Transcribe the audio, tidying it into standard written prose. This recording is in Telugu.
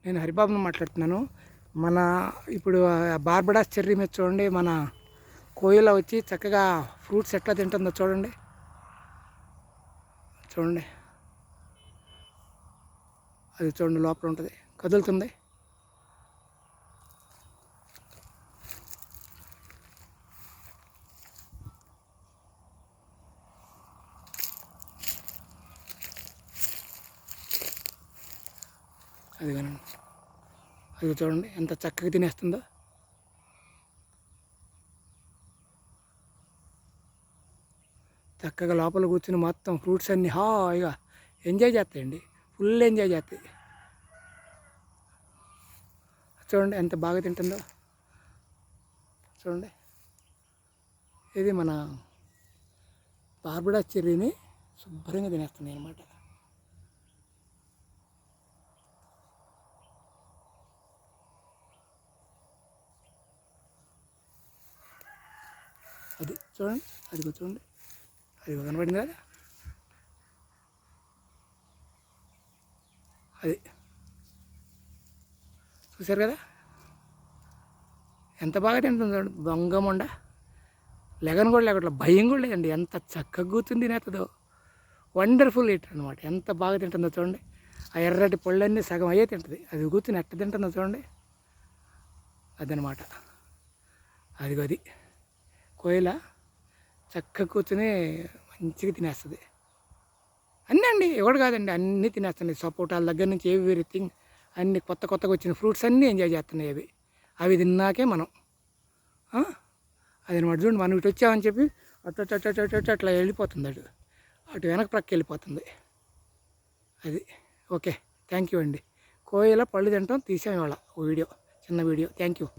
నేను హరిబాబుని మాట్లాడుతున్నాను. మన ఇప్పుడు బార్బడాస్ చెర్రీ మీద చూడండి, మన కోయిల వచ్చి చక్కగా ఫ్రూట్స్ ఎట్లా తింటుందో చూడండి. చూడండి, అది చూడండి లోపల ఉంటుంది, కదులుతుంది. అది కానండి, అది చూడండి ఎంత చక్కగా తినేస్తుందో. చక్కగా లోపల కూర్చుని మొత్తం ఫ్రూట్స్ అన్నీ హాయిగా ఎంజాయ్ చేస్తాయండి, ఫుల్ ఎంజాయ్ చేస్తాయి. చూడండి ఎంత బాగా తింటుందో. చూడండి, ఇది మన బార్బడాస్ చెర్రీని శుభ్రంగా తినేస్తున్నాయి అన్నమాట. అది చూడండి, అది చూడండి, అది కనబడింది కదా, అది చూసారు కదా ఎంత బాగా తింటుంది. చూడండి, బొంగముండ లెగన్ కూడా లేకట్లా, భయం కూడా లేదండి, ఎంత చక్కగా కూర్చుని తినేస్తుందో. వండర్ఫుల్ ఈటర్ అనమాట. ఎంత బాగా తింటుందో చూడండి. ఆ ఎర్రటి పళ్ళన్నీ సగం అయ్యే తింటుంది. అది కూర్చుని ఎట్ట తింటుందో చూడండి. అదనమాట, అది కోయిల చక్కగా కూర్చుని మంచిగా తినేస్తుంది. అన్నీ అండి, ఎవడు కాదండి, అన్నీ తినేస్తున్నాయి. సపోటాల దగ్గర నుంచి ఎవ్రీథింగ్ అన్ని కొత్తగా వచ్చిన ఫ్రూట్స్ అన్నీ ఎంజాయ్ చేస్తున్నాయి. అవి తిన్నాకే మనం అదనమాట. చూడండి, మనం ఇటు వచ్చామని చెప్పి అట్లా వెళ్ళిపోతుంది. అటు వెనక ప్రక్క వెళ్ళిపోతుంది. అది ఓకే, థ్యాంక్ యూ అండి. కోయిల పళ్ళు తింటాం తీసాం ఇవాళ వీడియో, చిన్న వీడియో. Thank you.